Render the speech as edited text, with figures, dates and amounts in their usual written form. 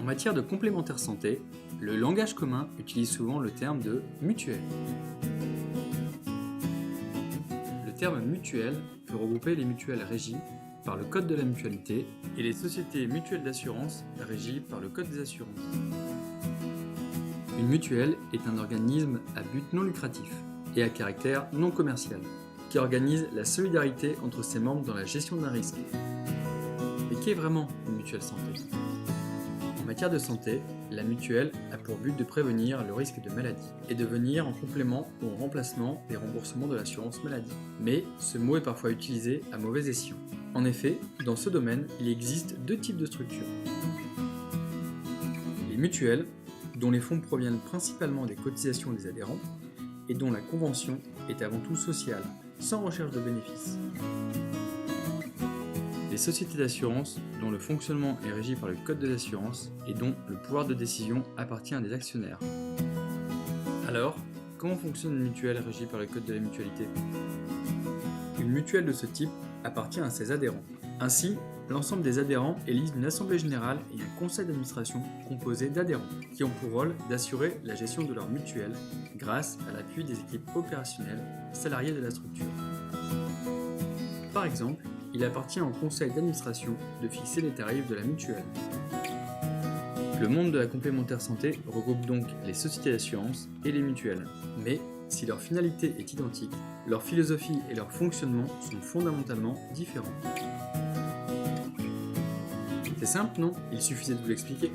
En matière de complémentaire santé, le langage commun utilise souvent le terme de mutuelle. Le terme mutuelle peut regrouper les mutuelles régies par le Code de la mutualité et les sociétés mutuelles d'assurance régies par le Code des assurances. Une mutuelle est un organisme à but non lucratif et à caractère non commercial qui organise la solidarité entre ses membres dans la gestion d'un risque. Mais qu'est vraiment une mutuelle santé ? En matière de santé, la mutuelle a pour but de prévenir le risque de maladie et de venir en complément ou en remplacement des remboursements de l'assurance maladie. Mais ce mot est parfois utilisé à mauvais escient. En effet, dans ce domaine, il existe deux types de structures. Les mutuelles, dont les fonds proviennent principalement des cotisations des adhérents et dont la convention est avant tout sociale, sans recherche de bénéfices. Les sociétés d'assurance dont le fonctionnement est régi par le Code de l'assurance et dont le pouvoir de décision appartient à des actionnaires. Alors, comment fonctionne une mutuelle régie par le Code de la mutualité ? Une mutuelle de ce type appartient à ses adhérents. Ainsi, l'ensemble des adhérents élisent une assemblée générale et un conseil d'administration composé d'adhérents qui ont pour rôle d'assurer la gestion de leur mutuelle grâce à l'appui des équipes opérationnelles salariées de la structure. Par exemple, il appartient au conseil d'administration de fixer les tarifs de la mutuelle. Le monde de la complémentaire santé regroupe donc les sociétés d'assurance et les mutuelles. Mais si leur finalité est identique, leur philosophie et leur fonctionnement sont fondamentalement différents. C'est simple, non ? Il suffisait de vous l'expliquer.